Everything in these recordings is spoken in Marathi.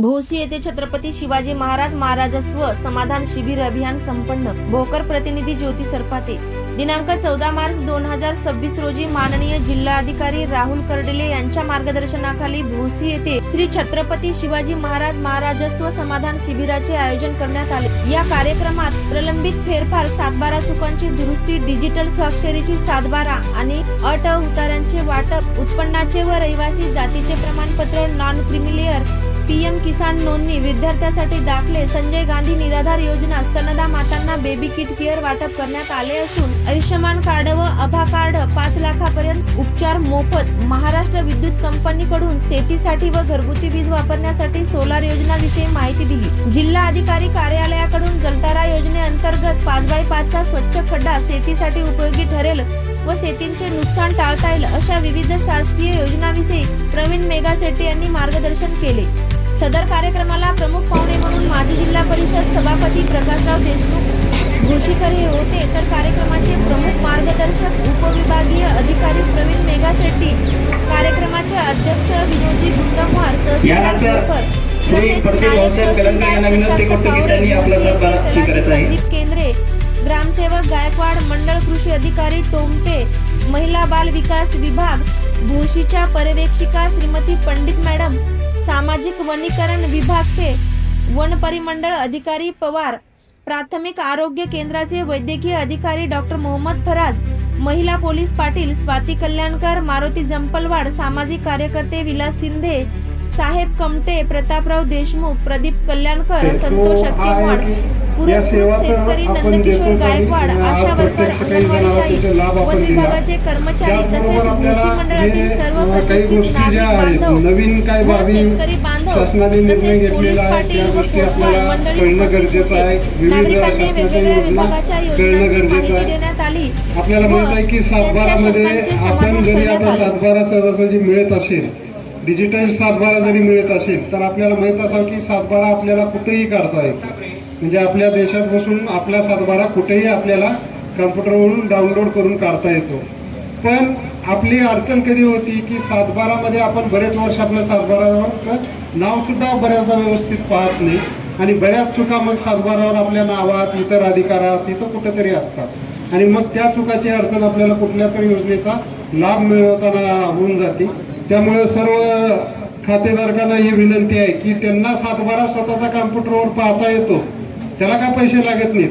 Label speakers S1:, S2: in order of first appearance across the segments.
S1: भोसी येथे छत्रपती शिवाजी महाराज महाराजस्व समाधान शिबिर अभियान संपन्न। भोकर प्रतिनिधी ज्योती सरपाते। दिनांक 14 मार्च 2026 रोजी माननीय जिल्हाधिकारी राहुल कर्डिले यांच्या मार्गदर्शनाखाली भोसी येथे श्री छत्रपती शिवाजी महाराज महाराजस्व समाधान शिबिराचे आयोजन करण्यात आले। या कार्यक्रमात प्रलंबित फेरफार 7/12 चुकांची दुरुस्ती, डिजिटल स्वाक्षरीची 7/12 आणि अट उतार्यांचे वाटप, उत्पन्नाचे व रहिवासी जातीचे प्रमाणपत्र, नॉन क्रिमिलेअर, पीएम किसान नोंदणी, विद्यार्थ्यांसाठी दाखले, संजय गांधी निराधार योजना, स्तनदा मातांना बेबी किट केअर वाटप करण्यात आले असून आयुष्यमान कार्ड व आभा कार्ड 5 लाखापर्यंत उपचार मोफत। महाराष्ट्र विद्युत कंपनीकडून शेतीसाठी व घरगुती वीज वापरण्यासाठी सोलार योजनाविषयी माहिती दिली। जिल्हा अधिकारी कार्यालयाकडून जलतारा योजनेअंतर्गत 5x5 चा स्वच्छ खड्डा शेतीसाठी उपयोगी ठरेल व शेतींचे नुकसान टाळता येईल अशा विविध शासकीय योजनांविषयी प्रवीण मेघासेट्टी यांनी मार्गदर्शन केले। सदर कार्यक्रमाला प्रमुख पाहुणे म्हणून माजी जिल्हा परिषद सभापती प्रकाशराव देशमुख भोसीकर हे होते, तर कार्यक्रमाचे प्रमुख मार्गदर्शक उपविभागीय अधिकारी प्रवीण मेघासेट्टी, कार्यक्रमाचे अध्यक्ष विनोदी गुंडमवार, तहसीलदार भोकर, संदीप केंद्रे, ग्रामसेवक गायकवाड, मंडळ कृषी अधिकारी टोमटे, महिला बाल विकास विभाग भोशीच्या पर्यवेक्षिका श्रीमती पंडित मॅडम, सामाजिक वनीकरण विभागचे वन परिमंडळ अधिकारी पवार, प्राथमिक आरोग्य केंद्राचे वैद्यकीय अधिकारी डॉक्टर मोहम्मद फराज, महिला पोलीस पाटील स्वाती कल्याणकर, मारुती जंपलवाड, सामाजिक कार्यकर्ते विलास शिंदे, साहेब कमटे, प्रतापराव देशमुख, प्रदीप कल्याणकर, संतोष अत्तेवाड, पुरस्कृत शेतकरी नंदकिशोर गायकवाड, आशा वर्कर, अंगणवाडी ताई, वन विभागाचे कर्मचारी तसेच भोसी मंडळातील सर्व प्रतिष्ठित नागरिक बांधव, शेतकरी बांधव तसेच पोलीस पाटील व कोतवाल मंडळी नागरिकांनी वेगवेगळ्या विभागाच्या योजनांची माहिती देण्यात आली।
S2: आपल्याला माहित आहे की 7/12 मध्ये आपण जरी आता 7/12 सहजासहजी मिळत असेल, डिजिटल 7/12 जरी मिळत असेल, तर आपल्याला माहित असावं की 7/12 आपल्याला कुठेही काढता येतो। म्हणजे आपल्या देशात बसून आपला 7/12 कुठेही आपल्याला कम्प्युटरवरून डाउनलोड करून काढता येतो। पण आपली अडचण कधी होती की 7/12 मध्ये आपण बरेच वर्ष आपलं 7/12 नाव सुद्धा बऱ्याचदा व्यवस्थित पाहत नाही आणि बऱ्याच चुका मग 7/12 आपल्या नावात, इतर अधिकारात तिथं कुठेतरी असतात आणि मग त्या चुकाची अडचण आपल्याला कुठल्या तरी योजनेचा लाभ मिळवताना होऊन जाते। त्यामुळे सर्व खातेधारकांना ही विनंती आहे की त्यांना 7/12 स्वतःचा कम्प्युटरवर पाहता येतो, त्याला काय पैसे लागत नाहीत,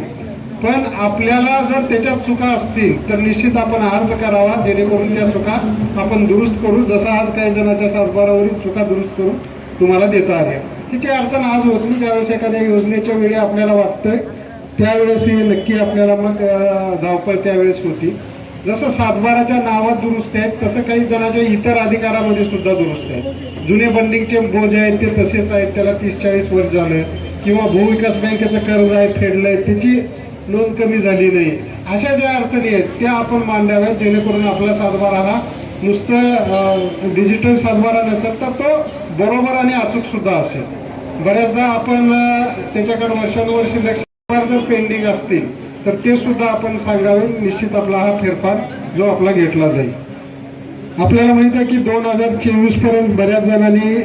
S2: पण आपल्याला जर त्याच्यात चुका असतील तर निश्चित आपण अर्ज करावा, जेणेकरून त्या चुका आपण दुरुस्त करू। जसं आज काही जणांच्या 7/12वरील चुका दुरुस्त करून तुम्हाला देता आल्या। तिची अडचण आज होत नाही, ज्यावेळेस एखाद्या योजनेच्या वेळी आपल्याला वाटतंय त्यावेळेस नक्की आपल्याला मग धावपळ त्यावेळेस होती। जसं 7/12च्या नावात दुरुस्त आहेत तसं काही जणांच्या इतर अधिकारामध्ये सुद्धा दुरुस्त आहेत। जुने बंडिंगचे बोज आहेत ते तसेच आहेत, त्याला 30-40 वर्ष झालं, किंवा भूविकास बँकेचं कर्ज आहे फेडलंय, त्याची नोंद कमी झाली नाही। अशा ज्या अडचणी आहेत त्या आपण मांडाव्यात, जेणेकरून आपला 7/12 हा नुसतं डिजिटल 7/12 नसेल तर तो बरोबर आणि अचूक सुद्धा असेल। बऱ्याचदा आपण त्याच्याकडे वर्षानुवर्षी लक्ष जर पेंडिंग असतील तर ते सुद्धा आपण सांगावे। निश्चित आपला हा फेरफार जो आपला घेतला जाईल। आपल्याला माहित आहे की 2024 पर्यंत बऱ्याच जणांनी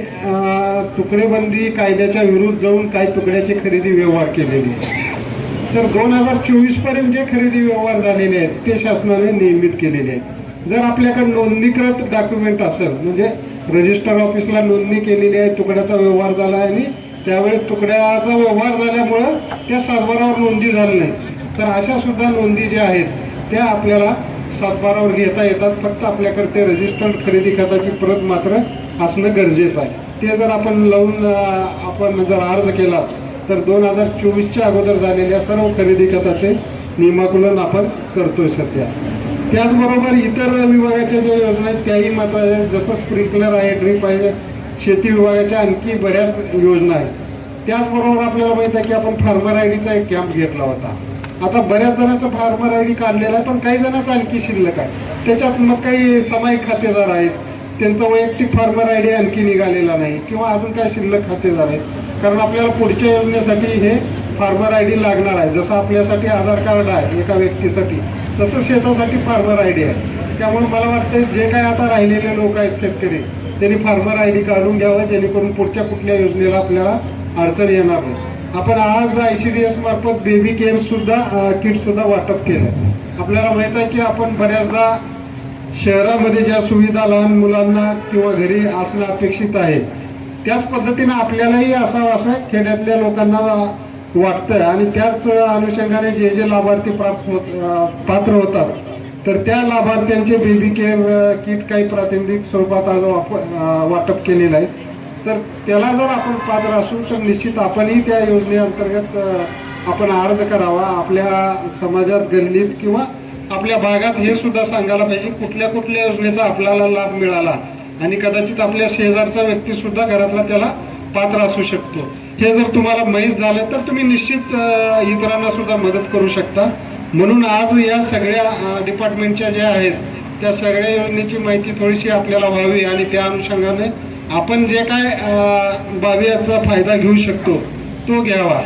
S2: तुकडेबंदी कायद्याच्या विरुद्ध जाऊन काही तुकड्याची खरेदी व्यवहार केलेले आहेत। तर 2024 पर्यंत जे खरेदी व्यवहार झालेले आहेत ते शासनाने नियमित केलेले आहेत। जर आपल्याकडे नोंदणीकृत डॉक्युमेंट असेल, म्हणजे रजिस्टर ऑफिसला नोंदणी केलेली आहे, तुकड्याचा व्यवहार झाला आणि त्यावेळेस तुकड्याचा व्यवहार झाल्यामुळं त्या 7/12वर नोंदी झाली नाही, तर अशा सुद्धा नोंदी ज्या आहेत त्या आपल्याला 7/12वर घेता येतात। फक्त आपल्याकडे ते रजिस्टर्ड खरेदी खात्याची प्रत मात्र असणं गरजेचं आहे। ते जर आपण लावून आपण जर अर्ज केला तर 2024च्या अगोदर झालेल्या सर्व खरेदी खात्याचे नियमाकुलन आपण करतोय सध्या। त्याचबरोबर इतर विभागाच्या ज्या योजना आहेत त्याही महत्त्वाच्या आहेत, जसं स्प्रिंकलर आहे, ड्रीप आहे, शेती विभागाच्या आणखी बऱ्याच योजना आहेत। त्याचबरोबर आपल्याला माहित आहे की आपण फार्मर आयडीचा एक कॅम्प घेतला होता। आता बऱ्याच जणांचा फार्मर आयडी काढलेला आहे, पण काही जणांचा आणखी शिल्लक आहे। त्याच्यात मग काही सामायिक खातेदार आहेत, त्यांचा वैयक्तिक फार्मर आयडी आणखी निघालेला नाही, किंवा अजून काही शिल्लक खातेदार आहेत, कारण आपल्याला पुढच्या योजनेसाठी हे फार्मर आयडी लागणार आहे। जसं आपल्यासाठी आधार कार्ड आहे एका व्यक्तीसाठी, तसं शेतासाठी फार्मर आयडी आहे। त्यामुळे मला वाटतं जे काय आता राहिलेले लोक आहेत शेतकरी त्यांनी फार्मर ID काढून घ्यावं, जेणेकरून पुढच्या कुठल्या योजनेला आपल्याला अडचण येणार नाही. आपण आज ICDS मार्फत बेबी केअर सुद्धा किट सुद्धा वाटप केलं. आपल्याला माहित आहे की आपण बऱ्याचदा शहरामध्ये ज्या सुविधा लहान मुलांना किंवा घरी असणं अपेक्षित आहे त्याच पद्धतीनं आपल्यालाही असावं असं खेड्यातल्या लोकांना वाटतं आणि त्याच अनुषंगाने जे जे लाभार्थी पात्र होतात तर त्या लाभार्थ्यांचे बेबी केअर किट काही प्रातिनिधिक स्वरूपात आज वाटप केलेलं आहे. तर त्याला जर आपण पात्र असू तर निश्चित आपणही त्या योजनेअंतर्गत आपण अर्ज करावा. आपल्या समाजात गल्लीत किंवा आपल्या भागात हे सुद्धा सांगायला पाहिजे कुठल्या कुठल्या योजनेचा आपल्याला लाभ मिळाला आणि कदाचित आपल्या शेजारचा व्यक्ती सुद्धा घरातला त्याला पात्र असू शकतो. हे जर तुम्हाला माहीत झालं तर तुम्ही निश्चित इतरांना सुद्धा मदत करू शकता. म्हणून आज या सगळ्या डिपार्टमेंटच्या ज्या आहेत त्या सगळ्या योजनेची माहिती थोडीशी आपल्याला व्हावी आणि त्या अनुषंगाने आपण जे काय बाबी याचा फायदा घेऊ शकतो तो घ्यावा.